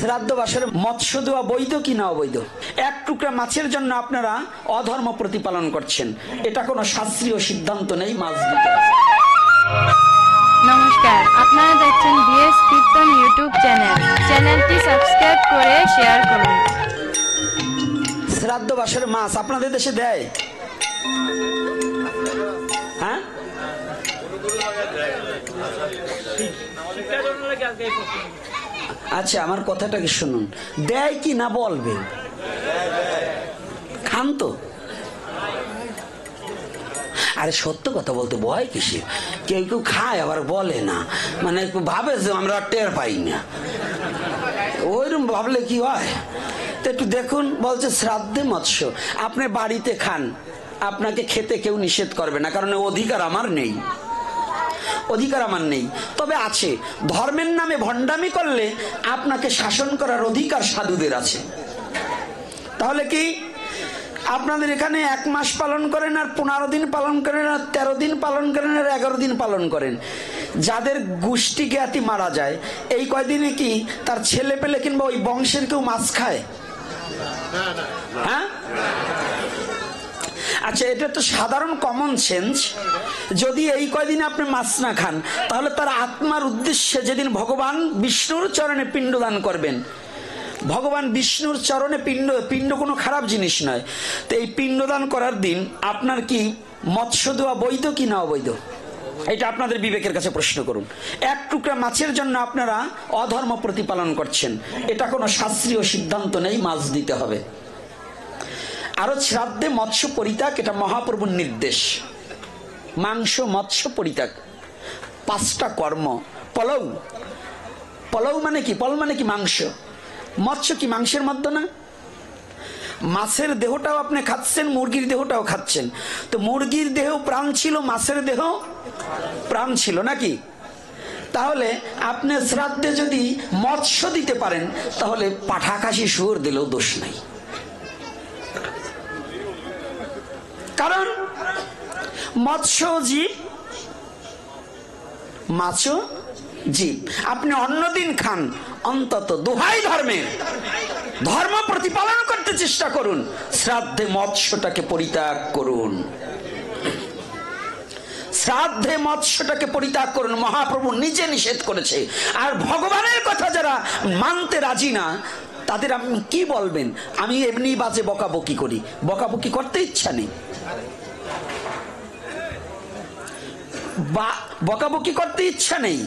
শ্রাদ্ধ বাসরে মৎস্য দেওয়া বৈধ কি না অবৈধ? এক টুকরা মাছের জন্য আপনারা অধর্ম প্রতিপালন করছেন, এটা কোনো শাস্ত্রীয় সিদ্ধান্ত নেই, মাছ দিতে। নমস্কার, আপনারা দেখছেন বিএস কীর্তন ইউটিউব চ্যানেল। চ্যানেলটি সাবস্ক্রাইব করে শেয়ার করুন। শ্রাদ্ধ বাসরে মাছ আপনাদের দেশে দেয়? হ্যাঁ, আচ্ছা আমার কথাটা কি শুনুন, দেয় কি না বলবেন? খান তো? আরে সত্য কথা বলতে ভয় কিসে? কেউ কেউ খায় আবার বলে না, মানে ভাবে যে আমরা টের পাই না, ওইরকম ভাবলে কি হয়? তো একটু দেখুন, বলছে শ্রাদ্ধে মৎস্য, আপনি বাড়িতে খান, আপনাকে খেতে কেউ নিষেধ করবে না, কারণ অধিকার আমার নেই, অধিকার আমার নেই। তবে আছে, ধর্মের নামে ভণ্ডামি করলে আপনাকে শাসন করার অধিকার সাধুদের আছে। তাহলে কি আপনাদের এখানে 1 মাস পালন করেন, আর 15 দিন পালন করেন, আর 13 দিন পালন করেন, আর 11 দিন পালন করেন? যাদের গোষ্ঠী জ্ঞাতি মারা যায় এই কয়দিনে কি তার ছেলে পেলে কিংবা ওই বংশের কেউ মাছ খায়? হ্যাঁ, আচ্ছা এটা তো সাধারণ কমন সেন্স। যদি এই কয়দিনে আপনি মাছ না খান, তাহলে তার আত্মার উদ্দেশ্যে যেদিন ভগবান বিষ্ণুর চরণে পিণ্ডদান করবেন, ভগবান বিষ্ণুর চরণে পিণ্ড কোনো খারাপ জিনিস নয়, তো এই পিণ্ডদান করার দিন আপনার কি মৎস্য দেওয়া বৈধ কি না অবৈধ? এটা আপনাদের বিবেকের কাছে প্রশ্ন করুন। এক টুকরা মাছের জন্য আপনারা অধর্ম প্রতিপালন করছেন, এটা কোনো শাস্ত্রীয় সিদ্ধান্ত নেই, মাছ দিতে হবে। আরো শ্রাদ্ধে মৎস্য পরিত্যাগ, এটা মহাপ্রভুর নির্দেশ। মাংস মৎস্য পরিত্যাগ, 5টা কর্ম। পলৌ, পলৌ মানে কি? পল মানে কি? মাংস। মৎস্য কি মাংসের মধ্যে না? মাছের দেহটাও আপনি খাচ্ছেন, মুরগির দেহটাও খাচ্ছেন, তো মুরগির দেহ প্রাণ ছিল, মাছের দেহ প্রাণ ছিল নাকি? তাহলে আপনি শ্রাদ্ধে যদি মৎস্য দিতে পারেন, তাহলে পাঠা খাসি শুয়োর দিলেও দোষ নাই, কারণ মৎস্য জীব, মাছও জীব। আপনি অন্যদিন খান, অন্তত দোহাই ধর্মের, ধর্ম প্রতিপালন করতে চেষ্টা করুন, শ্রাদ্ধে মৎস্যটাকে পরিত্যাগ করুন, শ্রাদ্ধে মৎস্যটাকে পরিত্যাগ করুন। মহাপ্রভু নিজে নিষেধ করেছে। আর ভগবানের কথা যারা মানতে রাজি না, তাদের আপনি কি বলবেন? আমি এমনি বাজে বকাবকি করি, বকাবকি করতে ইচ্ছা নেই, বকাবকি করতে ইচ্ছা নেই,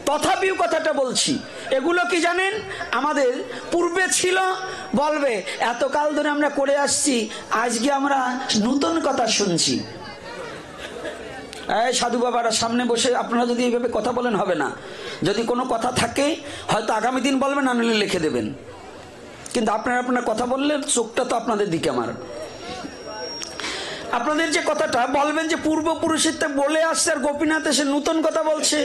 তথাপিও কথাটা বলছি। এগুলো কি জানেন, আমাদের পূর্বে ছিল, বলবে এতকাল ধরে আমরা করে আসছি, আজকে আমরা নতুন কথা শুনছি। এই সাধু বাবারা সামনে বসে আপনারা যদি এইভাবে কথা বলেন হবে না। যদি কোনো কথা থাকে হয়তো আগামী দিন বলবেন, আনলে লিখে দেবেন, কিন্তু আপনারা আপনার কথা বললে চোখটা তো আপনাদের দিকে আমার। আপনাদের যে কথাটা বলবেন যে পূর্বপুরুষের বলে আসছে, আর গোপীনাথ এসে নতুন কথা বলছে।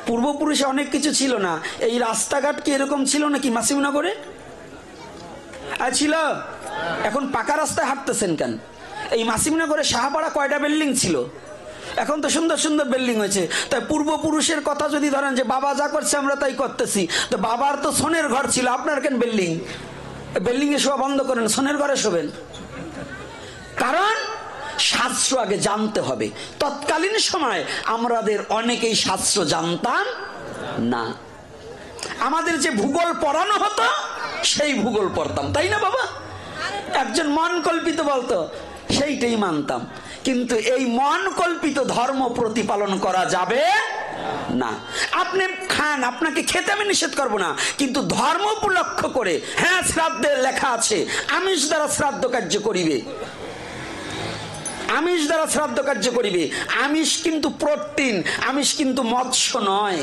পূর্বপুরুষে অনেক কিছু ছিল না, এই রাস্তাঘাট কি এরকম ছিল নাকি মাসিমনগরে? ছিল। এখন পাকা রাস্তায় হাঁটতেছেন কেন? এই মাসিমনগরে শাহপাড়া কয়টা বিল্ডিং ছিল, এখন তো সুন্দর সুন্দর বিল্ডিং হয়েছে। তাই পূর্বপুরুষের কথা যদি ধরেন যে বাবা যা করছে আমরা তাই করতেছি, তো বাবার তো সোনের ঘর ছিল, আপনার কেন বিল্ডিং? বিল্ডিং এ শোয়া বন্ধ করেন, সোনের ঘরে শোবেন। কারণ শাস্ত্র আগে জানতে হবে। তৎকালীন সময় আমাদের অনেকেই শাস্ত্র জানতাম না, আমাদের যে ভূগোল পড়ানো হতো সেই ভূগোল পড়তাম, তাই না বাবা? একজন মন কল্পিত বলতো, সেইটাই মানতাম। কিন্তু এই মন কল্পিত ধর্ম প্রতিপালন করা যাবে না। আপনি খান, আপনাকে খেতে আমি নিষেধ করবো না, কিন্তু ধর্ম উপলক্ষ করে, হ্যাঁ শ্রাদ্ধে লেখা আছে আমিষ দ্বারা শ্রাদ্ধ কার্য করিবে, আমিষ দ্বারা শ্রাদ্ধ কার্য করিবে। আমিষ কিন্তু প্রোটিন, আমিষ কিন্তু মৎস্য নয়।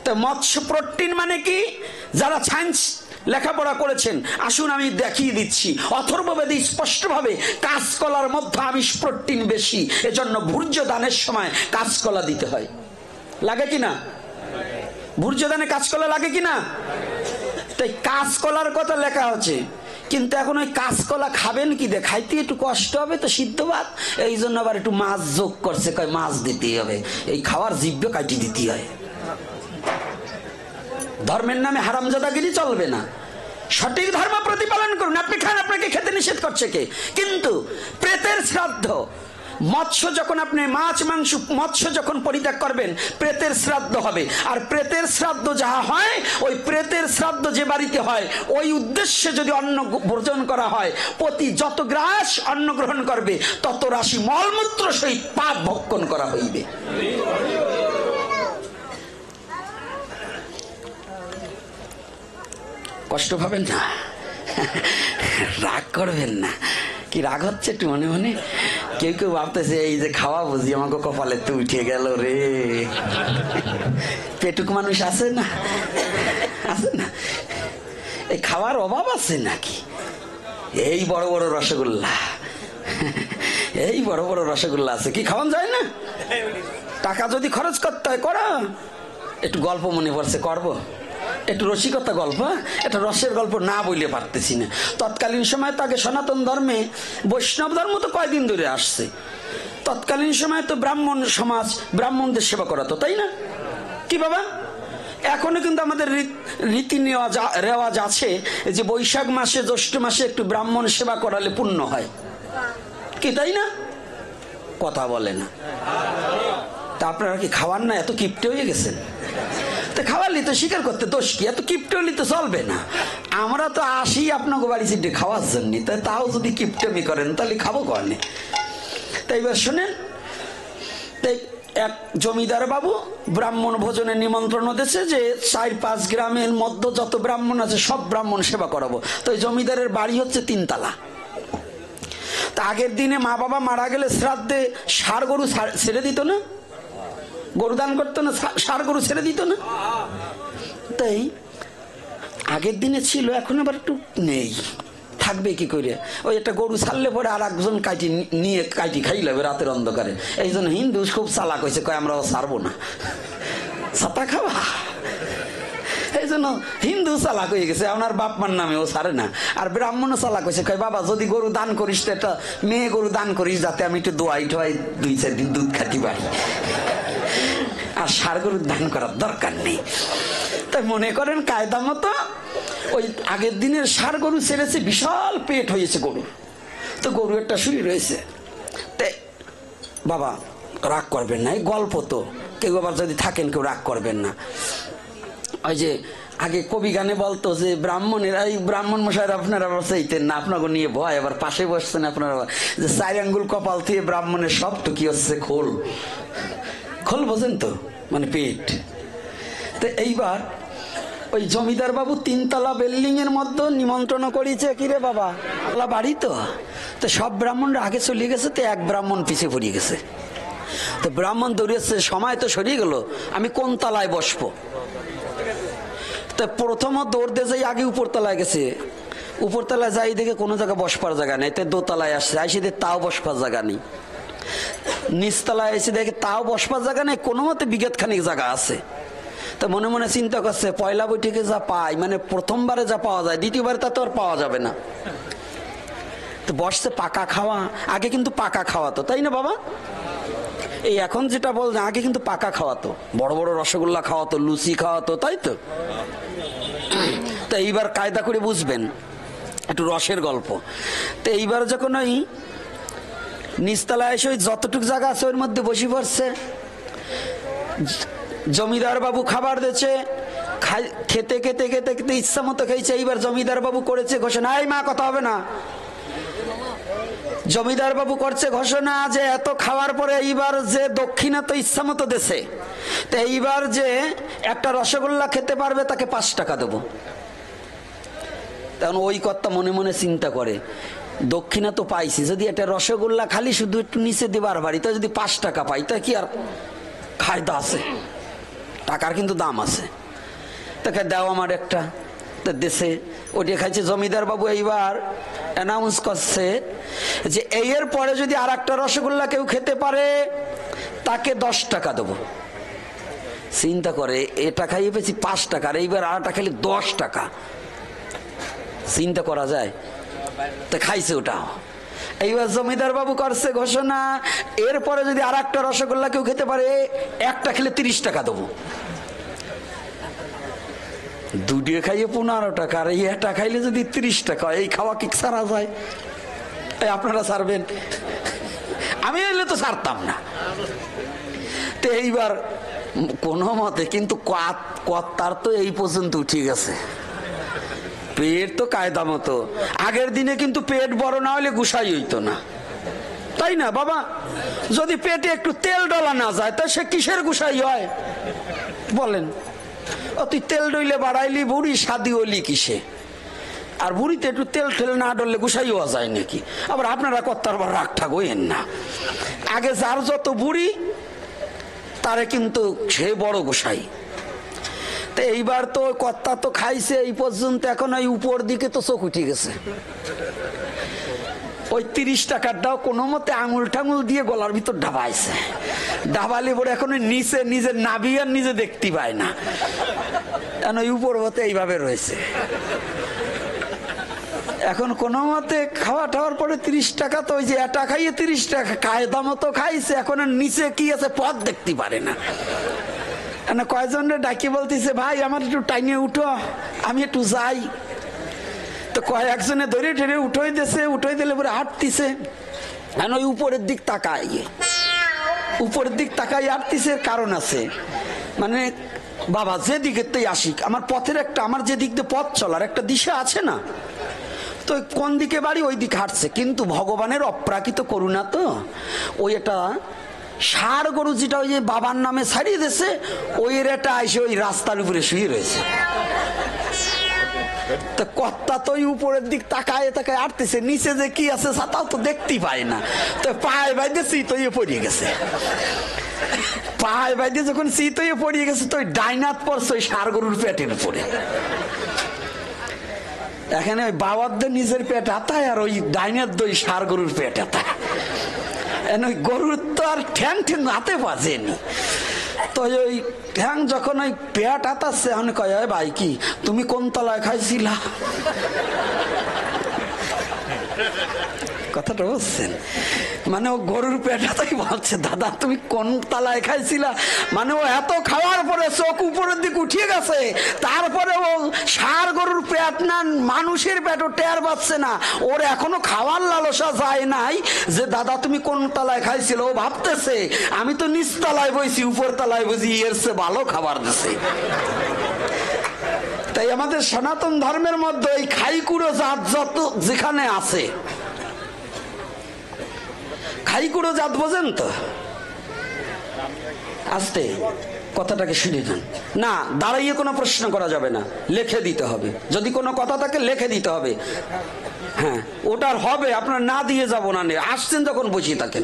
তো মৎস্য প্রোটিন মানে কি? যারা সায়েন্স লেখাপড়া করেছেন আসুন আমি দেখিয়ে দিচ্ছি। অথর্ববেদে স্পষ্টভাবে কাঁচকলার মধ্যে আমিষ প্রোটিন বেশি, এজন্য ভূর্য দানের সময় কাঁচকলা দিতে হয়। লাগে কিনা? ভূর্য দানে কাঁচকলা লাগে কিনা? তাই কাঁচকলার কথা লেখা আছে, কিন্তু এখন ওই কাঁচকলা খাবেন কি দিয়ে? খাইতে একটু কষ্ট হবে তো, সিদ্ধ ভাত, এই জন্য আবার একটু মাছ যোগ করছে, কয় মাছ দিতেই হবে, এই খাওয়ার জিভ্য কাটি দিতে হয়। ধর্মের নামে হারামজাদাগিরি চলবে না। সঠিক ধর্ম প্রতিপালন করুন। আপনি খান, আপনাকে খেতে নিষেধ করছে কে? কিন্তু প্রেতের শ্রাদ্ধ, মৎস্য যখন আপনি মাছ মাংস মৎস্য যখন পরিত্যাগ করবেন, প্রেতের শ্রাদ্ধ হবে। আর প্রেতের শ্রাদ্ধ যাহা হয়, ওই প্রেতের শ্রাদ্ধ যে বাড়িতে হয়, ওই উদ্দেশ্যে যদি অন্ন ভোজন করা হয়, প্রতি যত গ্রাস অন্ন গ্রহণ করবে, তত রাশি মলমূত্র সহিত পাপ ভক্ষণ করা হইবে। কষ্ট পাবেন না, রাগ করবেন না। কি রাগ হচ্ছে একটু মনে মনে? কেউ কেউ ভাবতেছে এই যে খাওয়া বুঝি আমাকে কপালে তো উঠে গেল রে। পেটুক মানুষ আছে না, আছে না? এই খাওয়ার অভাব আছে নাকি? এই বড় বড় রসগোল্লা, এই বড় বড় রসগোল্লা আছে, কি খাওয়ান যায় না? টাকা যদি খরচ করতে হয় করো। একটু গল্প মনে পড়ছে, করবো একটু রসিকতা গল্প, একটা রসের গল্প না বললে পারতেছি না। তৎকালীন সময় তো আগে সনাতন ধর্মে, বৈষ্ণব ধর্ম তো কয়দিন ধরে আসছে। তৎকালীন সময় তো ব্রাহ্মণ সমাজ ব্রাহ্মণদের সেবা করাতো, তাই না? কি বাবা, এখনো কিন্তু আমাদের রীতি রেওয়াজ আছে যে বৈশাখ মাসে জ্যৈষ্ঠ মাসে একটু ব্রাহ্মণ সেবা করালে পুণ্য হয়, কি তাই না? কথা বলে না। তা আপনারা কি খাওয়ান না? এত কিপটে হয়ে গেছেন। খাওয়ালি তো স্বীকার করতে দোষ কি? এত কিপটে হলে তো চলবে না। আমরা তো আসি আপনাকে বাড়ি চিঠি খাওয়ার জন্য, তাও যদি কিপটেমি করেন তাহলে খাবো কনে? তাই এবার শোনেন, এক জমিদার বাবু ব্রাহ্মণ ভোজনের নিমন্ত্রণ দিয়েছে যে 4-5 গ্রামের মধ্যে যত ব্রাহ্মণ আছে সব ব্রাহ্মণ সেবা করাবো। তো জমিদারের বাড়ি হচ্ছে 3 তলা। তা আগের দিনে মা বাবা মারা গেলে শ্রাদ্ধে ষাঁড় গরু ছেড়ে দিত না, গরু দান করতো না, ষাঁড় গরু ছেড়ে দিত না। তাই আগের দিনে ছিল, এখন আবার একটু নেই, থাকবে কি করে? ওই একটা গরু ছাড়লে পরে আর একজন কাটি নিয়ে কাটি খাই লাগবে রাতের অন্ধকারে। এই জন্য হিন্দু খুব চালাক হয়েছে, কয় আমরা ছাড়বো না, ছাতা খাওয়া। এই জন্য হিন্দু চালাক হয়ে গেছে, আপনার বাপ মার নামে ও ছাড়ে না। আর ব্রাহ্মণও চালাক হয়েছে, কয় বাবা যদি গরু দান করিস তো একটা মেয়ে গরু দান করিস, যাতে আমি একটু দোয়াই টোয়াই 2-4 দিন দুধ খাতি পারি। আর ষাঁড় গরুর দান করার দরকার নেই। তাই মনে করেন কায়দা মতো ওই আগের দিনের ষাঁড় গরু ছেড়েছে, বিশাল পেট হয়েছে গরুর। তো গরু একটা শুয়ে রয়েছে। তাই বাবা রাগ করবেন না, এই গল্প তো, কেউ আবার যদি থাকেন কেউ রাগ করবেন না। ওই যে আগে কবি গানে বলতো যে ব্রাহ্মণের, এই ব্রাহ্মণ মশাই আপনারা চাইতেন না, আপনাকে নিয়ে ভয়, আবার পাশে বসছেন আপনারা, যে 4 আঙ্গুল কপাল থেকে ব্রাহ্মণের সব তো কি হচ্ছে খোল, খোল বোঝেন তো, মানে পেট। তো এইবার ওই জমিদার বাবু 3 তলা বিল্ডিং এর মধ্যে নিমন্ত্রণ করেছে, কিরে বাবা আল্লাহ বাড়ি তো। তো সব ব্রাহ্মণরা আগে চলে গেছে, তো এক ব্রাহ্মণ পিছিয়ে পড়ে গেছে। তো ব্রাহ্মণ দৌড়িয়েছে, সময় তো সরিয়ে গেল, আমি কোন তলায় বসবো? তো প্রথম দৌড় দিয়ে যাই আগে উপর তলায় গেছে। উপর তলায় যাই দেখে কোনো জায়গায় বসবার জায়গা নেই, তাই দোতলায় আসছে, আইসে দিয়ে তাও বসবার জায়গা নেই। নিচতলায় এসে দেখে তাও বসবার জায়গা নেই, কোনো মতে বিঘত খানিক জায়গা আছে। তো মনে মনে চিন্তা করছে, পয়লা বৈঠকে যা পাই, মানে প্রথমবারে যা পাওয়া যায় দ্বিতীয়বারে তা তো আর পাওয়া যাবে না। তো বসছে পাকা খাওয়া, আগে কিন্তু পাকা খাওয়াতো, তাই না বাবা? এই এখন যেটা বলছে, আগে কিন্তু পাকা খাওয়াতো, বড় বড় রসগোল্লা খাওয়াতো, লুচি খাওয়াতো, তাই তো। তো এইবার কায়দা করে বুঝবেন, একটু রসের গল্প। তো এইবার যখন ওই নিচতলায় এসে ওই যতটুকু জায়গা আছে ওর মধ্যে বসে পড়ছে, জমিদার বাবু খাবার দিয়েছে, খেতে খেতে খেতে খেতে ইচ্ছা মতো খেয়েছে। এইবার জমিদার বাবু করেছে ঘোষণা, এই মা কথা হবে না। জমিদার বাবু করছে ঘোষণা যে এত খাওয়ার পরে এইবার যে দক্ষিণা তো ইচ্ছা মতো দেশে, তো এইবার যে একটা রসগোল্লা খেতে পারবে তাকে 5 টাকা দেবো। তখন ওই কর্তা মনে মনে চিন্তা করে, দক্ষিণা তো পাইছি, যদি একটা রসগোল্লা খালি শুধু একটু নিচে দেবার বাড়ি, তো যদি 5 টাকা পাই তা কি আর খায়দা আছে? টাকার কিন্তু দাম আছে। তাকে দাও আমার একটা, তা দেশে ওটা খাইছে। জমিদার বাবু এইবার অ্যানাউন্স করছে যে এর পরে যদি আর একটা রসগোল্লা কেউ খেতে পারে তাকে 10 টাকা দেবো। চিন্তা করে, এটা খাইয়ে পেয়েছি 5 টাকা, আর এইবার আরটা খাইলে 10 টাকা। চিন্তা করা যায়? তা খাইছে ওটা। এইবার জমিদার বাবু করছে ঘোষণা, এরপরে যদি আর একটা রসগোল্লা কেউ খেতে পারে একটা খেলে 30 টাকা দেবো। দুটিয়ে খাইয়ে 15 টাকা, আর এই একটা খাইলে যদি 30 টাকা, এই খাওয়া কি ছাড়া যায়? এই আপনারা ছাড়বেন? আমি হইলে তো ছাড়তাম না। তো এইবার কোনো মতে কিন্তু কর্তার তো এই পর্যন্ত উঠে গেছে, পেট তো কায়দা মতো। আগের দিনে কিন্তু পেট বড় না হলে গুসাই হইতো না, তাই না বাবা? যদি পেটে একটু তেল ডলা না যায় তা সে কিসের গুসাই হয় বলেন? ও তুই তেল ডইলে বাড়াইলি বুড়ি, শাদি হলি কিসে? আর বুড়িতে একটু তেল ঠেলে না ডললে গুসাই হওয়া যায় নাকি? আবার আপনারা কর্তার বার রাগ ঠাক হইেন না। আগে যার যত বুড়ি তারে কিন্তু সে বড় গোসাই। তো এইবার তো কর্তা তো খাইছে এই পর্যন্ত, এখন ওই উপর দিকে তো চোখ উঠে গেছে। ওই 30 টাকারটাও কোনো মতে আঙুল টাঙুল দিয়ে গলার ভিতর ঢাবাইছে, ঢাবালে পরে এখন নিচে নিজের নাভি আর নিজে দেখতে পায় না, কারণ ওই উপর হতে এইভাবে রয়েছে। এখন কোনো মতে খাওয়া টাওয়ার পরে 30 টাকা, তো ওই যে এটা খাইয়ে 30 টাকা কায়দা মতো খাইছে, এখন আর নিচে কি আছে পথ দেখতে পারে না। কয়জনের ডাকি বলতেছে, ভাই আমার একটু টাইনে উঠো, আমি একটু যাই। তো কয়েকজনে ধরে ধরে উঠোই দিছে, উঠোই দিলে পরে হাঁটতিছে, ওই উপরের দিক তাকায়, উপরের দিক তাকাই হাঁটতিছে। কারণ আছে, মানে বাবা যেদিকেতেই আসিক আমার পথের একটা, আমার যে দিক দিয়ে পথ চলার একটা দিশা আছে না, তো কোন দিকে বাড়ি ওই দিকে হাঁটছে। কিন্তু ভগবানের অপ্রাকৃত করুণা তো, ওই একটা ষাঁড় গরু যেটা ওই যে বাবার নামে ছাড়িয়ে দিয়েছে, ওই এটা এসে ওই রাস্তার উপরে শুয়ে রয়েছে। তো কর্তা তো ওই উপরের দিক তাকায় তাকায় আটতেছে, নিচে যে কি আছে তাও তো দেখতেই পায় না। তো পায়ে বাইদে চিত হয়ে পড়িয়ে গেছে, পায়ে বাইদে যখন চিত হয়ে পড়িয়ে গেছে, তো ওই ডাইনাত পড়ছে ওই ষাঁড় গরুর পেটের উপরে। এখানে ওই বাবাদের নিজের পেট হাতায়, আর ওই ডাইনার দই ষাঁড় গরুর পেট হাতায়। ওই গরুর তো আর ঠ্যাং ঠ্যাং হাতে বাজেনি, তো ওই ঠ্যাং যখন ওই পেট হাতাচ্ছে, এখন কয়, ভাই কি তুমি কোন তলায় খাইছিলা? কথাটা বুঝছেন? মানে ও গরুর পেটাতেই বলছে, দাদা তুমি কোন তালায় খাইছিলা? মানে ও এত খাওয়ার পরে চোখ উপরের দিকে উঠিয়ে গেছে, তারপরে ও ষাঁড় গরুর পেট না মানুষের পেটও টের পাচ্ছে না, ওর এখনো খাওয়ার লালসা যায় নাই যে দাদা তুমি কোন তালায় খাইছিল। ও ভাবতেছে আমি তো নিচ তলায় বইছি, উপর তলায় বসি, এর চেয়ে ভালো খাবার দিছে। তাই আমাদের সনাতন ধর্মের মধ্যে এই খাইকুড়ো জাত যত যেখানে আছে, খাইকুড়ো জাত বোঝেন তো? আস্তে কথাটাকে শুনে যান না, দাঁড়াইয়ে কোনো প্রশ্ন করা যাবে না, লিখে দিতে হবে। যদি কোনো কথা থাকে লিখে দিতে হবে। হ্যাঁ, ওটার হবে, আপনার না দিয়ে যাব না, আসছেন যখন বসিয়ে থাকেন।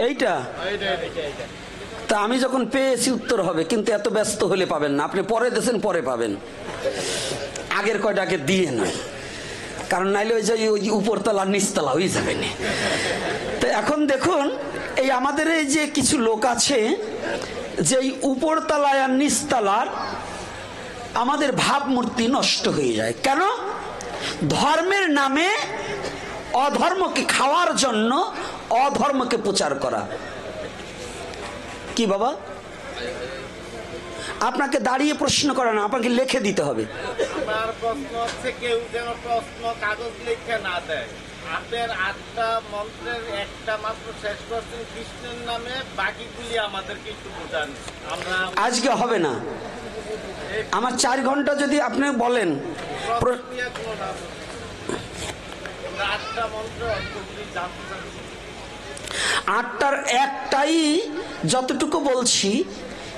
এইটা তা আমি যখন পেয়েছি উত্তর হবে, কিন্তু এত ব্যস্ত হলে পাবেন না। আপনি পরে দেন, পরে পাবেন, আগের কয়টাকে দিয়ে নয়, কারণ নাইলে ওই যে উপরতলা নিচতলা হয়ে যাবে না। তো এখন দেখুন, এই আমাদের এই যে কিছু লোক আছে যে উপরতলায় আর নিচতলার আমাদের ভাবমূর্তি নষ্ট হয়ে যায়। কেন? ধর্মের নামে অধর্মকে খাওয়ার জন্য অধর্মকে প্রচার করা। কি বাবা? আপনাকে দাঁড়িয়ে প্রশ্ন করে না, আপনাকে লিখে দিতে হবে। আমার প্রশ্ন হচ্ছে, কেউ যেন প্রশ্ন কাগজ লিখে না দেয়। আপনার 8টা মন্ত্রের একটা মাত্র শেষ করছেন কৃষ্ণের নামে, বাকিগুলি আমাদেরকে একটু বোঝান। আমরা আজকে হবে না, আমার 4 ঘন্টা যদি আপনি বলেন। 8টা মন্ত্র অর্থগুলি জানতে চাচ্ছি। 8টার একটাই যতটুকু বলছি,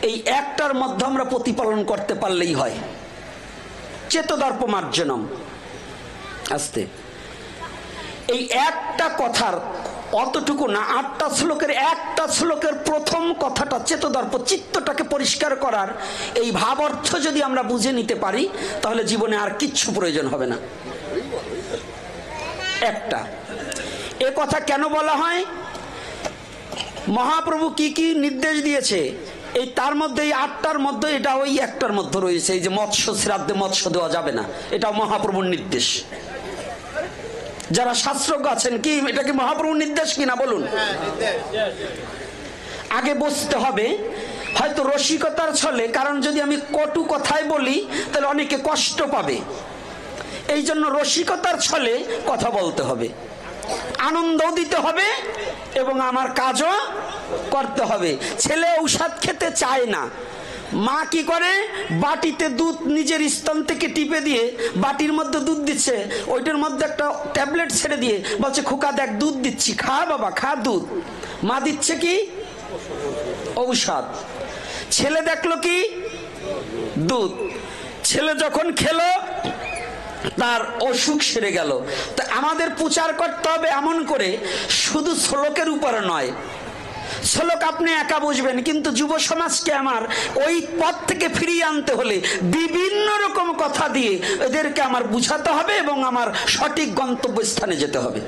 এই একটার মধ্যে আমরা প্রতিপালন করতে পারলেই হয়। চেতদর্প মার্জনম। আস্তে, এই একটা কথার অতটুকু না, 8টা শ্লোকের একটা শ্লোকের প্রথম কথাটা চেতদর্প, চিত্তটাকে পরিষ্কার করার এই ভাব অর্থ যদি আমরা বুঝে নিতে পারি, তাহলে জীবনে আর কিচ্ছু প্রয়োজন হবে না। একটা এ কথা কেন বলা হয়? মহাপ্রভু কি কি নির্দেশ দিয়েছে, এই তার মধ্যে এই 8টার মধ্যে এটা ওই একটার মধ্যে রয়েছে। এই যে মৎস্য শ্রাদ্ধে মৎস্য দেওয়া যাবে না, এটা মহাপ্রভুর নির্দেশ। যারা শাস্ত্রজ্ঞ আছেন, কি এটা কি মহাপ্রভুর নির্দেশ কিনা বলুন? আগে বসতে হবে, হয়তো রসিকতার ছলে, কারণ যদি আমি কটু কথায় বলি তাহলে অনেকে কষ্ট পাবে, এই জন্য রসিকতার ছলে কথা বলতে হবে, আনন্দও দিতে হবে এবং আমার কাজও করতে হবে। ছেলে ঔষধ খেতে চায় না, মা কি করে, বাটিতে দুধ নিজের স্তন থেকে টিপে দিয়ে বাটির মধ্যে দুধ দিচ্ছে, ওইটার মধ্যে একটা ট্যাবলেট ছেড়ে দিয়ে বলছে খোকা দেখ দুধ দিচ্ছি, খা বাবা খা দুধ। মা দিচ্ছে কি ঔষধ, ছেলে দেখলো কি দুধ। ছেলে যখন খেলো তার অসুখ সেরে গেল। তা আমাদের প্রচার করতে হবে এমন করে, শুধু শ্লোকের উপরে নয়। শ্লোক আপনি একা বুঝবেন, কিন্তু যুব সমাজকে আমার ওই পথ থেকে ফিরিয়ে আনতে হলে বিভিন্ন রকম কথা দিয়ে এদেরকে আমার বুঝাতে হবে এবং আমার সঠিক গন্তব্যস্থানে যেতে হবে,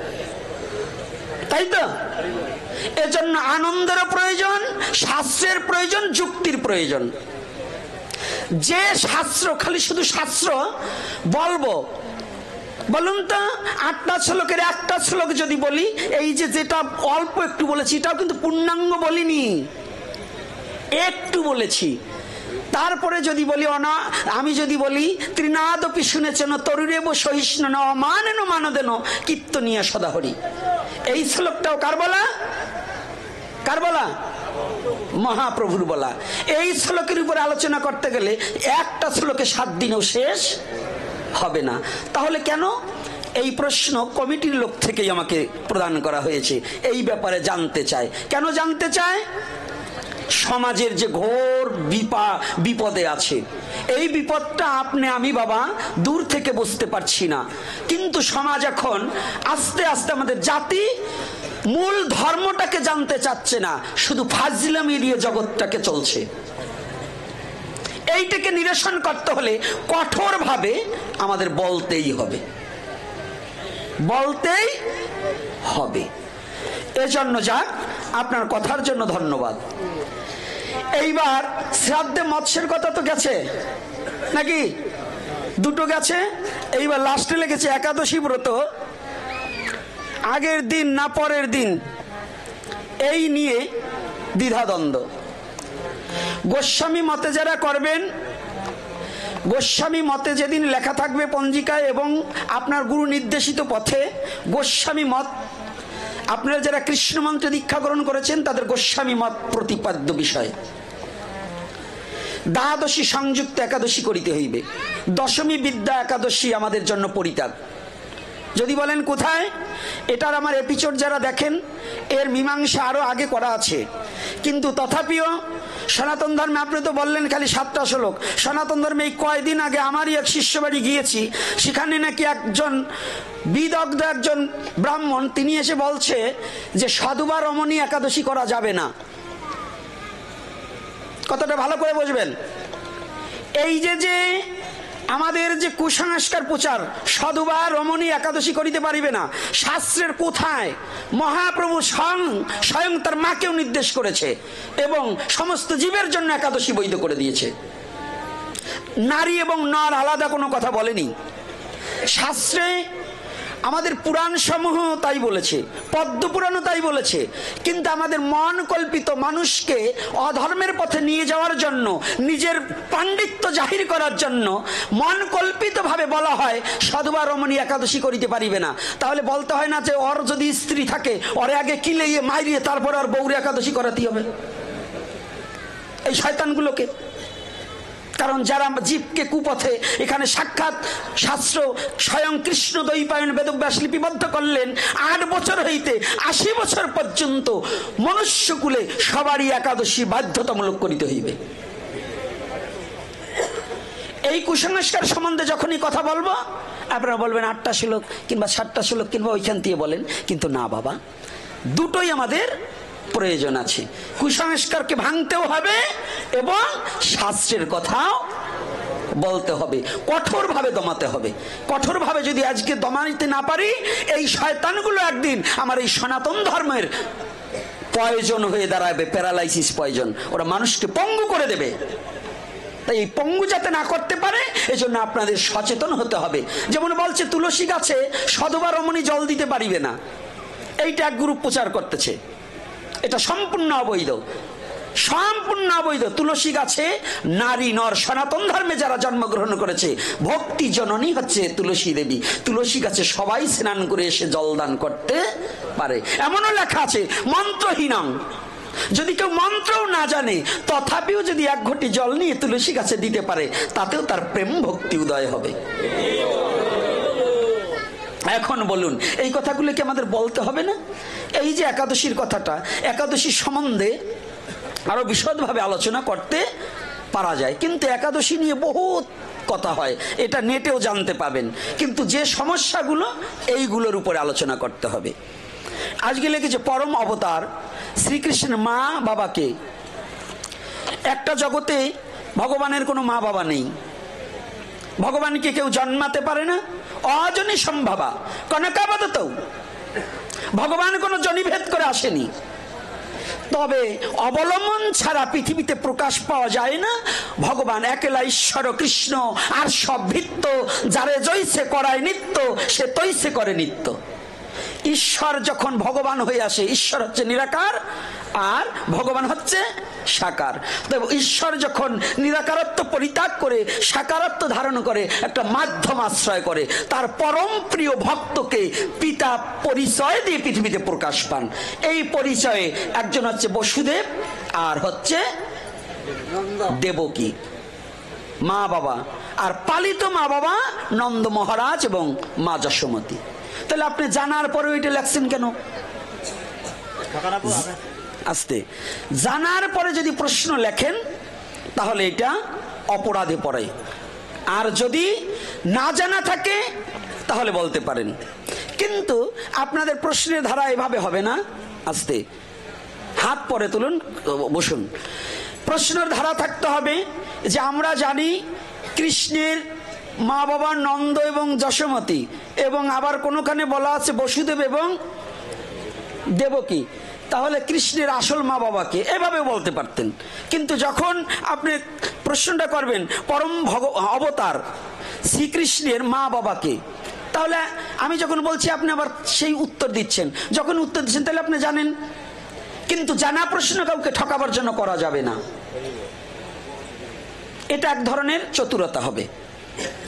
তাই তো? এজন্য আনন্দের প্রয়োজন, শাস্ত্রের প্রয়োজন, যুক্তির প্রয়োজন। যে শাস্ত্র, খালি শুধু শাস্ত্র বলবো, বলুন তো 8টা শ্লোকের একটা শ্লোক যদি বলি, এই যে যেটা অল্প একটু বলেছি এটাও কিন্তু পূর্ণাঙ্গ বলিনি, একটু বলেছি। তারপরে যদি বলি আমি যদি বলি ত্রিনাদপি শুনেছেন তরুরেব সহিষ্ণু ন মানেন মানদেন কীর্তনিয়া সদাহরি, এই শ্লোকটাও কার বলা? কার বলা? মহাপ্রভুর বলা। এই শ্লোকের উপরে আলোচনা করতে গেলে একটা শ্লোকে 7 দিনেও শেষ হবে না। তাহলে কেন? এই প্রশ্ন কমিটির লোক থেকেই আমাকে প্রদান করা হয়েছে। এই ব্যাপারে জানতে চায়। কেন জানতে চায়? সমাজের যে ঘোর বিপদে আছে, এই বিপদটা আপনি আমি বাবা দূর থেকে বুঝতে পারছি না, কিন্তু সমাজ এখন আস্তে আস্তে আমাদের জাতি মূল ধর্মটাকে জানতে চাচ্ছে না, শুধু ফাজলামি দিয়ে জগৎটাকে চলছে। এইটাকে নিরসন করতে হলে কঠোরভাবে আমাদের বলতেই হবে, বলতেই হবে। এজন্য যাক, আপনার কথার জন্য ধন্যবাদ। এইবার শ্রাদ্ধে মৎস্যের কথা তো গেছে নাকি? 2টো গেছে। এইবার লাস্টে লেগেছে একাদশী ব্রত, আগের দিন না পরের দিন, এই নিয়ে দ্বিধাদ্বন্দ্ব। গোস্বামী মতে যারা করবেন, গোস্বামী মতে যেদিন লেখা থাকবে পঞ্জিকায় এবং আপনার গুরু নির্দেশিত পথে, গোস্বামী মত, আপনারা যারা কৃষ্ণ মন্ত্রে দীক্ষা গ্রহণ করেছেন তাদের গোস্বামী মত প্রতিপাদ্য বিষয়। দ্বাদশী সংযুক্ত একাদশী করিতে হইবে, দশমী বিদ্যা একাদশী আমাদের জন্য পরিত্যাগ। যদি বলেন কোথায়, এটার আমার এপিসোড যারা দেখেন এর মীমাংসা আরো আগে করা আছে, কিন্তু তথাপিও সনাতন ধর্মে, আপনি তো বললেন খালি 7টা শ্লোক, সনাতন ধর্মে এই কয়দিন আগে আমারই এক শিষ্য বাড়ি গিয়েছি, সেখানে নাকি একজন বিদগ্ধ একজন ব্রাহ্মণ, তিনি এসে বলছে যে সধবা রমণী একাদশী করা যাবে না। কথাটা ভালো করে বুঝবেন। এই যে আমাদের যে কুসংস্কার প্রচার, সধবা রমণী একাদশী করিতে পারিবে না, শাস্ত্রের কোথায়? মহাপ্রভু স্বয়ং তার মাকেও নির্দেশ করেছে এবং সমস্ত জীবের জন্য একাদশী বৈধ করে দিয়েছে। নারী এবং নর আলাদা কোনো কথা বলেনি। শাস্ত্রে আমাদের পুরাণ সমূহ তাই বলেছে, পদ্ম পুরাণও তাই বলেছে, কিন্তু আমাদের মন কল্পিত মানুষকে অধর্মের পথে নিয়ে যাওয়ার জন্য, নিজের পাণ্ডিত্য জাহির করার জন্য মন কল্পিত ভাবে বলা হয় সধবা রমণী একাদশী করিতে পারিবে না। তাহলে বলতে হয় না যে ওর যদি স্ত্রী থাকে ওরে আগে কিলেইয়ে মাইরিয়ে তারপরে আর বউরে একাদশী করাতে হবে এই শয়তানগুলোকে? কারণ যারা জীবকে কুপথে, এখানে সাক্ষাৎ শাস্ত্র স্বয়ং কৃষ্ণ দ্বৈপায়ন বেদব্যাস লিপিবদ্ধ করলেন 8 বছর হইতে 80 বছর পর্যন্ত মনুষ্যকুলে সবারই একাদশী বাধ্যতামূলক করিতে হইবে। এই কুসংস্কার সম্বন্ধে যখনই কথা বলবো আপনারা বলবেন 8টা শ্লোক কিংবা 7টা শ্লোক কিংবা ওইখান দিয়ে বলেন, কিন্তু না বাবা, দুটোই আমাদের প্রয়োজন আছে। কুসংস্কারকে ভাঙতেও হবে এবং শাস্ত্রের কথাও বলতে হবে, কঠোরভাবে দমাতে হবে। কঠোরভাবে যদি আজকে দমাইতে না পারি, এই শয়তানগুলো একদিন আমার এই সনাতন ধর্মের পয়জন হয়ে দাঁড়াবে, প্যারালাইসিস পয়জন। ওরা মানুষকে পঙ্গু করে দেবে। তাই এই পঙ্গু যাতে না করতে পারে এজন্য আপনাদের সচেতন হতে হবে। যেমন বলছে তুলসী গাছে সধবা রমণী জল দিতে পারিবে না, এইটা এক গ্রুপ প্রচার করতেছে, এটা সম্পূর্ণ অবৈধ। সম্পূর্ণ অবৈধ। তুলসী গাছে নারী নর সনাতন ধর্মে যারা জন্মগ্রহণ করেছে, ভক্তি জননী হচ্ছে তুলসী দেবী। তুলসী গাছে সবাই স্নান করে এসে জলদান করতে পারে। এমনও লেখা আছে মন্ত্রহীনং, যদি কেউ মন্ত্রও না জানে তথাপিও যদি এক ঘটি জল নিয়ে তুলসী গাছে দিতে পারে, তাতেও তার প্রেম ভক্তি উদয় হবে। এখন বলুন, এই কথাগুলো কি আমাদের বলতে হবে না? এই যে একাদশীর কথাটা, একাদশী সম্বন্ধে আরো বিশদভাবে আলোচনা করতে পারা যায়, কিন্তু একাদশী নিয়ে বহুত কথা হয়, এটা নেটেও জানতে পাবেন। কিন্তু যে সমস্যাগুলো, এইগুলোর উপরে আলোচনা করতে হবে। আজকে লিখেছে পরম অবতার শ্রীকৃষ্ণের মা বাবাকে। একটা জগতে ভগবানের কোনো মা বাবা নেই, ভগবানকে কেউ জন্মাতে পারে না, অজনী সম্ভবা কনকাবদত। ভগবান কোনো জনিভেদ করে আসেনি, তবে অবলম্বন ছাড়া পৃথিবীতে প্রকাশ পাওয়া যায় না। ভগবান একলা ঈশ্বর কৃষ্ণ, আর সব ভিত্ত, যারে জৈসে করায় নিত্য, সে তৈসে করে নিত্য। ঈশ্বর যখন ভগবান হয়ে আসে, ঈশ্বর হচ্ছে নিরাকার আর ভগবান হচ্ছে সাকার। তবে ঈশ্বর যখন নিরাকারত্ব পরিত্যাগ করে সাকারত্ব ধারণ করে, একটা মাধ্যম আশ্রয় করে, তার পরম প্রিয় ভক্তকে পিতা পরিচয় দিয়ে পৃথিবীতে প্রকাশ পান। এই পরিচয়ে একজন হচ্ছে বসুদেব আর হচ্ছে দেবকী, মা বাবা। আর পালিত মা বাবা নন্দ মহারাজ এবং মা যশোমতী। তাহলে আপনি জানার পরে ওইটা লেখছেন কেন? আস্তে, জানার পরে যদি প্রশ্ন লেখেন তাহলে এটা অপরাধে পড়ে। আর যদি না জানা থাকে তাহলে বলতে পারেন, কিন্তু আপনাদের প্রশ্নের ধারা এভাবে হবে না। আস্তে, হাত পরে তুলুন, বসুন। প্রশ্নের ধারা থাকতে হবে যে আমরা জানি কৃষ্ণের মা বাবা নন্দ এবং যশোমতী, এবং আবার কোনোখানে বলা আছে বসুদেব এবং দেবকী, তাহলে কৃষ্ণের আসল মা বাবাকে, এভাবে বলতে পারতেন। কিন্তু যখন আপনি প্রশ্নটা করবেন পরম অবতার শ্রীকৃষ্ণের মা বাবাকে, তাহলে আমি যখন বলছি আপনি আবার সেই উত্তর দিচ্ছেন। যখন উত্তর দিচ্ছেন তাহলে আপনি জানেন, কিন্তু জানা প্রশ্ন কাউকে ঠকাবার জন্য করা যাবে না। এটা এক ধরনের চতুরতা হবে।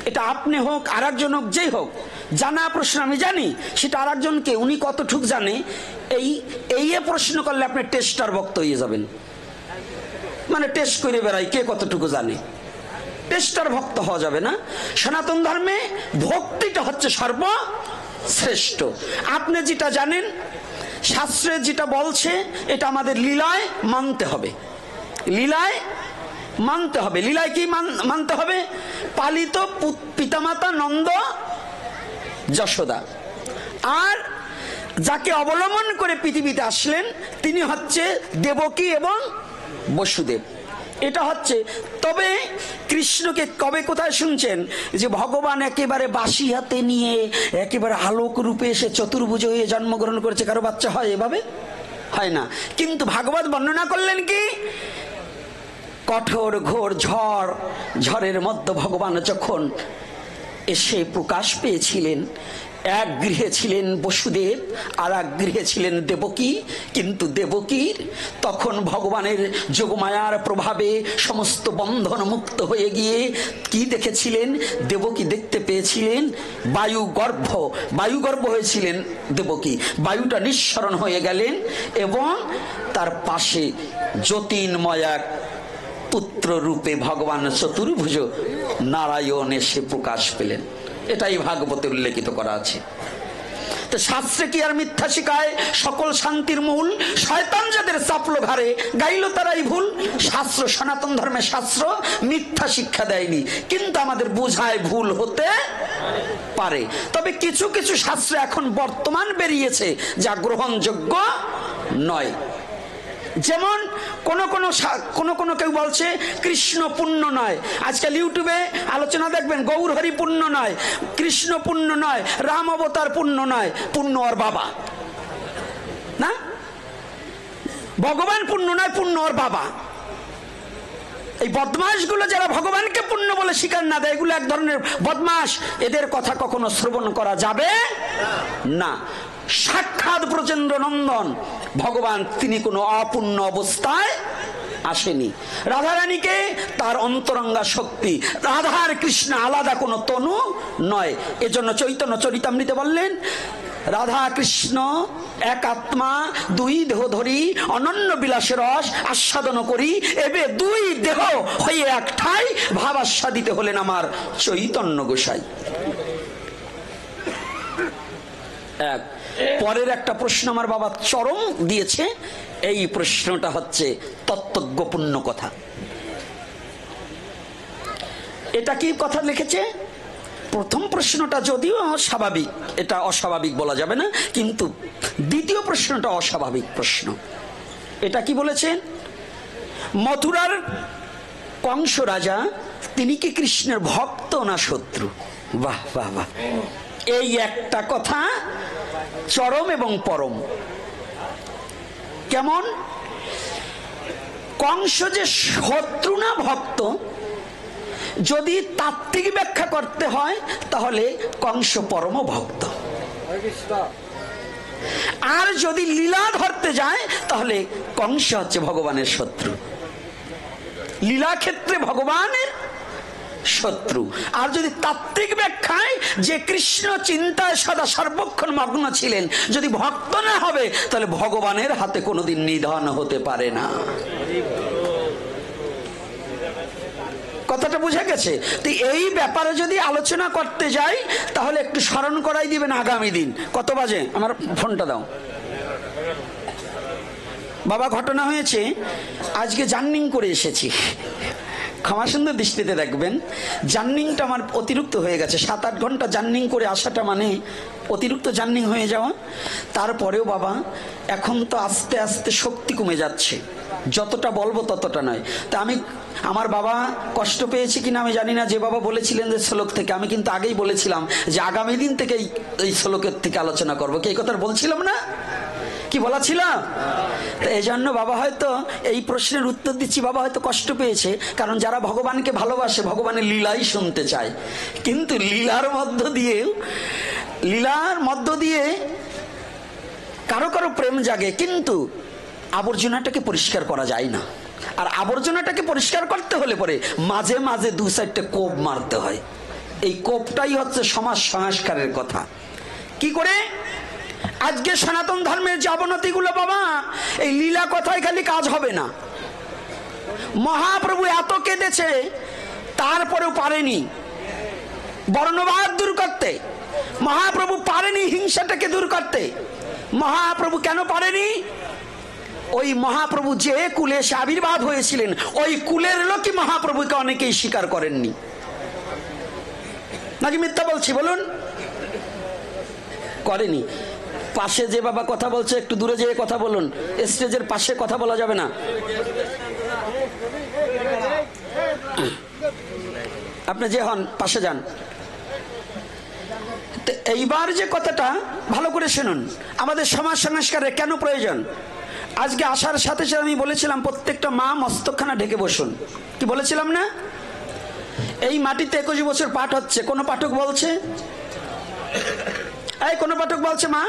এটা আপনি হোক আর একজন হোক, যেই হোক, জানা প্রশ্ন আমি জানি, সেটা আর একজনকে উনি কতটুক জানে, এই প্রশ্ন করলে আপনি টেস্টার ভক্ত হয়ে যাবেন। মানে টেস্ট করে বেড়াই কে কতটুকু জানে, টেস্টার ভক্ত হওয়া যাবে না। সনাতন ধর্মে ভক্তিটা হচ্ছে সর্বশ্রেষ্ঠ। আপনি যেটা জানেন, শাস্ত্রে যেটা বলছে, এটা আমাদের লীলায় মানতে হবে। লীলায় মানতে হবে। লীলায় কি মানতে হবে? পালিত পিতামাতা নন্দ যশোদা, আর যাকে অবলম্বন করে পৃথিবীতে আসলেন তিনি হচ্ছে দেবকী এবং বসুদেব। এটা হচ্ছে। তবে কৃষ্ণকে কবে কোথায় শুনছেন যে ভগবান একেবারে বাসি হাতে নিয়ে একেবারে আলোক রূপে এসে চতুর্ভুজ হয়ে জন্মগ্রহণ করেছে? কারো বাচ্চা হয় এভাবে? হয় না। কিন্তু ভাগবত বর্ণনা করলেন কি, কঠোর ঘোর ঝড়ের মধ্যে ভগবান যখন এসে প্রকাশ পেয়েছিলেন, এক গৃহে ছিলেন বসুদেব আর এক গৃহে ছিলেন দেবকী। কিন্তু দেবকীর তখন ভগবানের যোগমায়ার প্রভাবে সমস্ত বন্ধন মুক্ত হয়ে গিয়ে কি দেখেছিলেন? দেবকী দেখতে পেয়েছিলেন বায়ুগর্ভ হয়েছিলেন দেবকী। বায়ুটা নিঃসরণ হয়ে গেলেন এবং তার পাশে জ্যোতির্ময় এক পুত্র রূপে ভগবান চতুর্ভুজ নারায়ণ এসে প্রকাশ পেলেন। এটাই ভাগবতে উল্লেখিত করা আছে। তো শাস্ত্রে কি আর মিথ্যা শিখায়? সকল শান্তির মূল শয়তান যাদের চাপলো ঘাড়ে, গাইল তারাই ভুল। শাস্ত্র, সনাতন ধর্মের শাস্ত্র মিথ্যা শিক্ষা দেয়নি, কিন্তু আমাদের বোঝায় ভুল হতে পারে। তবে কিছু কিছু শাস্ত্র এখন বর্তমান বেরিয়েছে যা গ্রহণযোগ্য নয়। যেমন কোন কোন কেউ বলছে কৃষ্ণ পুণ্য নয়। আজকাল ইউটিউবে আলোচনা দেখবেন, গৌর হরি পুণ্য নয়, কৃষ্ণ পুণ্য নয়, রাম অবতার পুণ্য নয়, পুণ্য ওর বাবা। না, ভগবান পুণ্য নয়, পুণ্য ওর বাবা। এই বদমাশগুলো যারা ভগবানকে পুণ্য বলে স্বীকার না দেয়, এগুলো এক ধরনের বদমাশ। এদের কথা কখনো শ্রবণ করা যাবে না। সাক্ষাৎ ব্রজেন্দ্র নন্দন ভগবান, তিনি কোনো অপূর্ণ অবস্থায় আসেনি। রাধারানীকে তার অন্তরঙ্গা শক্তি, রাধার কৃষ্ণ আলাদা কোনো তনু নয়। এজন্য চৈতন্য চরিতামৃতে বললেন, রাধা কৃষ্ণ এক আত্মা, দুই দেহ ধরি অনন্য বিলাসের রস আস্বাদন করি, এবে দুই দেহ হয়ে এক ঠাই ভাব আস্বাদিতে হলেন আমার চৈতন্য গোসাই। এক পরের একটা প্রশ্ন আমার বাবা চরম দিয়েছে, এই প্রশ্নটা হচ্ছে তত্ত্বজ্ঞপূর্ণ কথা। এটা কি কথা লিখেছে? প্রথম প্রশ্নটা যদিও স্বাভাবিক, এটা অস্বাভাবিক বলা যাবে না, কিন্তু দ্বিতীয় প্রশ্নটা অস্বাভাবিক প্রশ্ন। এটা কি বলেছেন? মথুরার কংস রাজা, তিনি কি কৃষ্ণের ভক্ত না শত্রু? বাহ বাহ বাহ, এই একটা কথা চরম এবং পরম। কেমন? কংস যে শত্রু না ভক্ত, যদি তাত্ত্বিক ব্যাখ্যা করতে হয় তাহলে কংস পরম ভক্ত, আর যদি লীলা ধরতে যায় তাহলে কংস হচ্ছে ভগবানের শত্রু। লীলা ক্ষেত্রে ভগবানের শত্রু। আর যদি তাত্ত্বিক ব্যাখ্যায় যে কৃষ্ণ চিন্তায় সদা সর্বক্ষণ মগ্ন ছিলেন, যদি ভক্ত না হবে তাহলে ভগবানের হাতে কোনোদিন নিধন হতে পারে না। কথাটা বুঝে গেছে? তো এই ব্যাপারে যদি আলোচনা করতে যাই তাহলে একটু স্মরণ করাই দিবেন আগামী দিন। কত বাজে? আমার ফোনটা দাও বাবা। ঘটনা হয়েছে, আজকে জার্নিং করে এসেছি, ক্ষমা সুন্দর দৃষ্টিতে দেখবেন। জার্নিংটা আমার অতিরিক্ত হয়ে গেছে, 7-8 ঘন্টা জার্নিং করে আসাটা মানে অতিরিক্ত জার্নিং হয়ে যাওয়া। তারপরেও বাবা এখন তো আস্তে আস্তে শক্তি কমে যাচ্ছে, যতটা বলবো ততটা নয়। তা আমি, আমার বাবা কষ্ট পেয়েছে কিনা আমি জানি না, যে বাবা বলেছিলেন যে শ্লোক থেকে, আমি কিন্তু আগেই বলেছিলাম যে আগামী দিন থেকে এই শ্লোকের থেকে আলোচনা করবো। কি এই কথা বলছিলাম না? কি বলা ছিল? এই জন্য বাবা হয়তো এই প্রশ্নের উত্তর দিচ্ছি, বাবা হয়তো কষ্ট পেয়েছে, কারণ যারা ভগবানকে ভালোবাসে ভগবানের লীলাই শুনতে চায়, কিন্তু লীলার মধ্য দিয়ে কারো কারো প্রেম জাগে, কিন্তু আবর্জনাটাকে পরিষ্কার করা যায় না। আর আবর্জনাটাকে পরিষ্কার করতে হলে পরে মাঝে মাঝে 2-4টে কোপ মারতে হয়। এই কোপটাই হচ্ছে সমাজ সংস্কারের কথা। কি করে? আজকে সনাতন ধর্মের যে অবনতিগুলো বাবা, এই লীলা কথায় খালি কাজ হবে না। মহাপ্রভু এত কেঁদেছে, তারপরেও পারেনি বর্ণবাদ দূর করতে। মহাপ্রভু পারেনি হিংসাটাকে দূর করতে। মহাপ্রভু কেন পারেনি? ওই মহাপ্রভু যে কুলে এসে আবির্ভাব হয়েছিলেন, ওই কুলের লোকই মহাপ্রভুকে অনেকেই স্বীকার করেননি। নাকি মিথ্যা বলছি বলুন? করেনি। পাশে যে বাবা কথা বলছে একটু দূরে যেয়ে কথা বলুন, স্টেজের পাশে কথা বলা যাবে না। আপনি যে হন পাশে যান। এইবার যে কথাটা ভালো করে শুনুন, আমাদের সমাজ সংস্কারের কেন প্রয়োজন। আজকে আসার সাথে সাথে আমি বলেছিলাম প্রত্যেকটা মা মস্তকখানা ঢেকে বসুন। কি বলেছিলাম না? এই মাটিতে 21 বছর পাঠ হচ্ছে। কোন পাঠক বলছে? এই কোন পাঠক বলছে মা?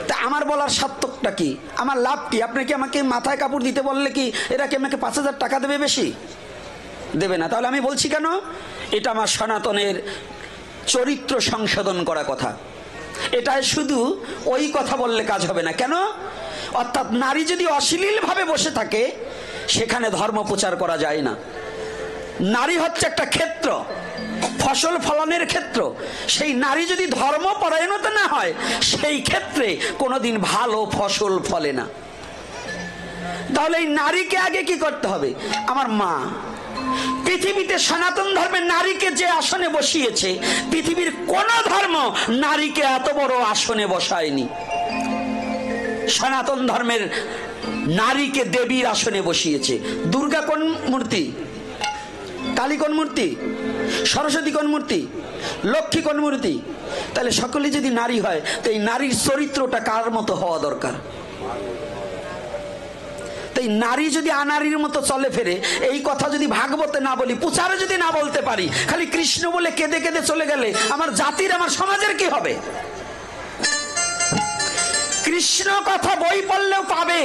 তা আমার বলার সার্থকটা কি, আমার লাভ কি? আপনি কি আমাকে মাথায় কাপড় দিতে বললে কি এরা কি আমাকে 5000 টাকা দেবে? বেশি দেবে না। তাহলে আমি বলছি কেন? এটা আমার সনাতনের চরিত্র সংশোধন করা কথা। এটাই শুধু ওই কথা বললে কাজ হবে না। কেন? অর্থাৎ নারী যদি অশ্লীল ভাবে বসে থাকে, সেখানে ধর্ম প্রচার করা যায় না। নারী হচ্ছে একটা ক্ষেত্র, ফসল ফলনের ক্ষেত্র। সেই নারী যদি ধর্ম পরায়ণতা না হয়, সেই ক্ষেত্রে কোনোদিন ভালো ফসল ফলে না। তাহলে এই নারীকে আগে কি করতে হবে? আমার মা পৃথিবীতে সনাতন ধর্মের নারীকে যে আসনে বসিয়েছে, পৃথিবীর কোন ধর্ম নারীকে এত বড় আসনে বসায়নি। সনাতন ধর্মের নারীকে দেবীর আসনে বসিয়েছে। দুর্গা কোন মূর্তি? কালী কোন মূর্তি? সরস্বতী কোন মূর্তি? লক্ষ্মী কোন মূর্তি? তাহলে সকলে যদি নারী হয়, তো এই নারীর চরিত্রটা কার মতো হওয়া দরকার? তাই নারী যদি আনারীর মতো চলে ফেরে, এই কথা যদি ভাগবতে না বলি, প্রচারে যদি না বলতে পারি, খালি কৃষ্ণ বলে কেঁদে কেঁদে চলে গেলে আমার জাতির, আমার সমাজের কি হবে? কৃষ্ণ কথা বই পড়লেও পাবে,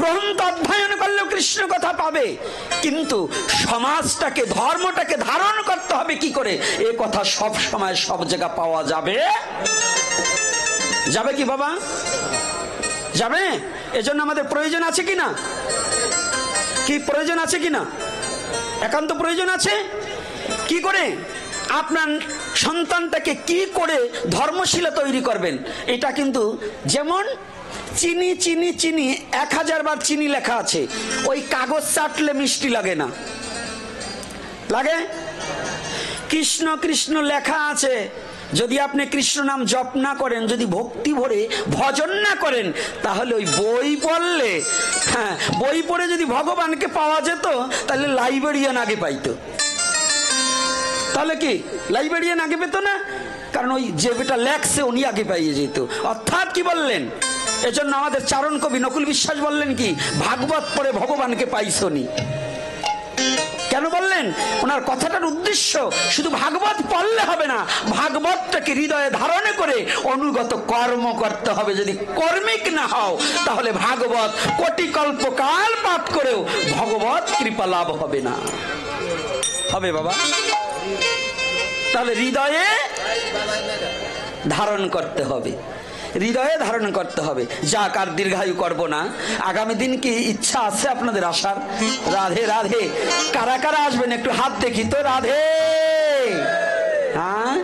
গ্রন্থ অধ্যয়ন করলেও কৃষ্ণ কথা পাবে, কিন্তু সমাজটাকে, ধর্মটাকে ধারণ করতে হবে কি করে, এ কথা সব সময় সব জায়গা পাওয়া যাবে? যাবে কি বাবা? যাবে? এজন্য আমাদের প্রয়োজন আছে কিনা? কি প্রয়োজন আছে কিনা? একান্ত প্রয়োজন আছে। কি করে আপনার সন্তানটাকে কি করে ধর্মশীলা তৈরি করবেন, এটা কিন্তু যেমন চিনি চিনি চিনি 1000 বার চিনি লেখা আছে, ওই কাগজ চাটলে মিষ্টি লাগে না, লাগে? কৃষ্ণ কৃষ্ণ লেখা আছে, যদি আপনি কৃষ্ণ নাম জপ না করেন, যদি ভক্তি ভরে ভজন না করেন, তাহলে ওই বই পড়লে, হ্যাঁ বই পড়ে যদি ভগবানকে পাওয়া যেত, তাহলে লাইব্রেরিয়ান আগে পাইতো। তাহলে কি লাইব্রেরিয়ান আগে পেত না? কারণ ওই যে বেটা লেখছে উনি আগে পাইয়ে যেত। অর্থাৎ কি বললেন? এজন্য আমাদের চারণ কবি নকুল বিশ্বাস বললেন কি, ভাগবত পড়ে ভগবানকে পাইছনি। কেন বললেন? ওনার কথাটার উদ্দেশ্য শুধু ভাগবত পড়লে হবে না, ভাগবতটাকে হৃদয়ে ধারণ করে অনুগত কর্ম করতে হবে। যদি কর্মিক না হও, তাহলে ভাগবত কোটি কল্পকাল পাঠ করেও ভগবত কৃপা লাভ হবে না। হবে বাবা? তাহলে হৃদয়ে ধারণ করতে হবে, হৃদয়ে ধারণ করতে হবে। যাক, আর দীর্ঘায়ু করব না। আগামী দিন কি ইচ্ছা আছে আপনাদের আসার? রাধে রাধে। কারা কারা আসবেন একটু হাত দেখি তো। রাধে। হ্যাঁ,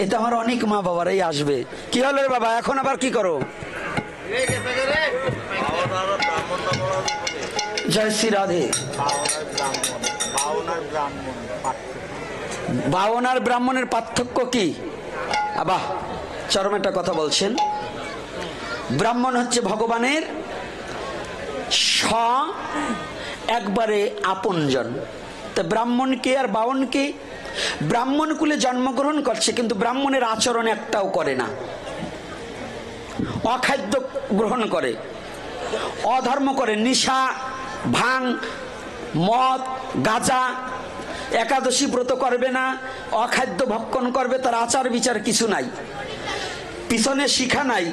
এটা আমার অনেক মা বাবারাই আসবে। কি হলো রে বাবা, এখন আবার কি করো? জয় শ্রী রাধে। বাউন আর ব্রাহ্মণের পার্থক্য কি? বাহ, চরম একটা কথা বলছেন। ব্রাহ্মণ হচ্ছে ভগবানের একবারে আপনজন। তা ব্রাহ্মণ কে আর বাউন কে? ব্রাহ্মণ কুলে জন্মগ্রহণ করছে, কিন্তু ব্রাহ্মণের আচরণ একটাও করে না। অখাদ্য গ্রহণ করে, অধর্ম করে, নিশা, ভাং, মদ, গাঁজা, একাদশী ব্রত করবে না, অখাদ্য ভক্ষণ করবে, তার আচার বিচার কিছু নাই, পিছনে শিখা নাই,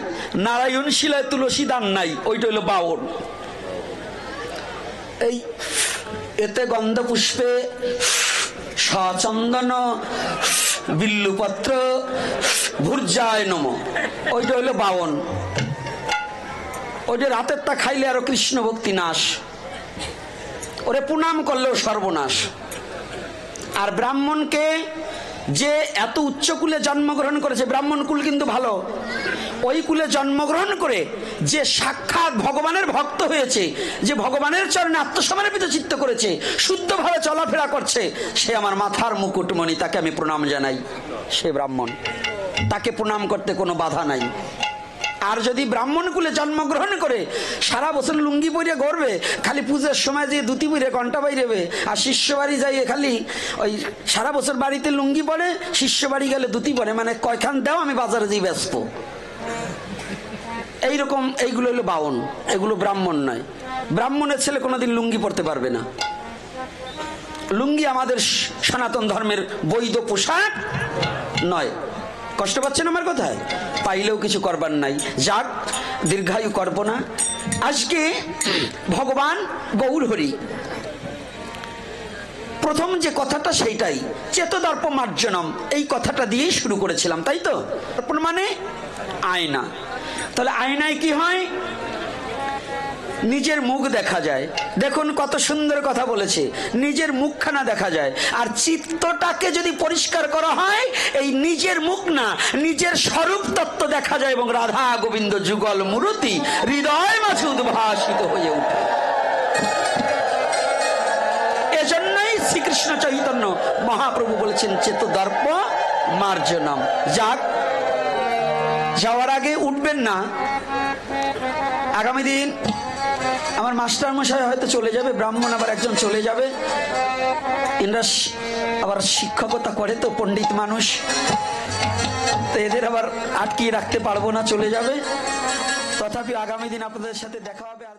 নারায়ণ শিলায় তুলসী দান নাই, ওইটা হলো বাউন। এই এতে গন্ধ পুষ্পে সচন্দন বিল্লুপত্র ভূর্জায় নম, ওইটা হলো বাউন। ওইটা রাতেরটা খাইলে আরো কৃষ্ণ ভক্তি নাশ, ওরে প্রণাম করলেও সর্বনাশ। আর ব্রাহ্মণকে যে এত উচ্চ কুলে জন্মগ্রহণ করেছে, ব্রাহ্মণ কুল কিন্তু ভালো, ওই কুলে জন্মগ্রহণ করে যে সাক্ষাৎ ভগবানের ভক্ত হয়েছে, যে ভগবানের চরণে আত্মসমর্পিত চিত্ত করেছে, শুদ্ধভাবে চলাফেরা করছে, সে আমার মাথার মুকুটমণি, তাকে আমি প্রণাম জানাই। সে ব্রাহ্মণ, তাকে প্রণাম করতে কোনো বাধা নাই। আর যদি ব্রাহ্মণ কুলে জন্মগ্রহণ করে সারা বছর লুঙ্গি পরে ঘুরবে, খালি পূজার সময় যে ধুতি পরে ঘন্টা বাইরেবে, আর শিষ্য বাড়ি যাইয়ে খালি ওই সারা বছর বাড়িতে লুঙ্গি পরে, শিষ্য বাড়ি গেলে ধুতি পরে, মানে কয়খান দাও আমি বাজারে যাই ব্যস্ত, এইরকম, এইগুলো হলো বাউন, এগুলো ব্রাহ্মণ নয়। ব্রাহ্মণের ছেলে কোনোদিন লুঙ্গি পরতে পারবে না। লুঙ্গি আমাদের সনাতন ধর্মের বৈধ পোশাক নয়। কষ্ট পাচ্ছেন আমার কথায়? পাইলেও কিছু করবার নাই। যাক, দীর্ঘায়ু করব না। আজকে ভগবান গৌর হরি প্রথম যে কথাটা সেইটাই, চেতদর্প মার্জনম, এই কথাটা দিয়েই শুরু করেছিলাম, তাই তো? দর্পণ মানে আয়না। তাহলে আয়নায় কি হয়? নিজের মুখ দেখা যায়। দেখুন কত সুন্দর কথা বলেছে, নিজের মুখখানা দেখা যায়। আর চিত্তটাকে যদি পরিষ্কার করা হয়, এই নিজের মুখ না, নিজের স্বরূপ তত্ত্ব দেখা যায়, এবং রাধা গোবিন্দ যুগল মূরতি হৃদয় মাঝে উদ্ভাসিত হয়ে ওঠে। এজন্যই শ্রীকৃষ্ণ চৈতন্য মহাপ্রভু বলেছেন চেতদর্প মার্জনম। যাক, যাওয়ার আগে উঠবেন না। আগামী দিন আমার মাস্টার মশাই হয়তো চলে যাবে, ব্রাহ্মণ আবার একজন চলে যাবে, এরা আবার শিক্ষকতা করে তো, পণ্ডিত মানুষ, তো এদের আবার আটকিয়ে রাখতে পারবো না, চলে যাবে। তথাপি আগামী দিন আপনাদের সাথে দেখা হবে। আর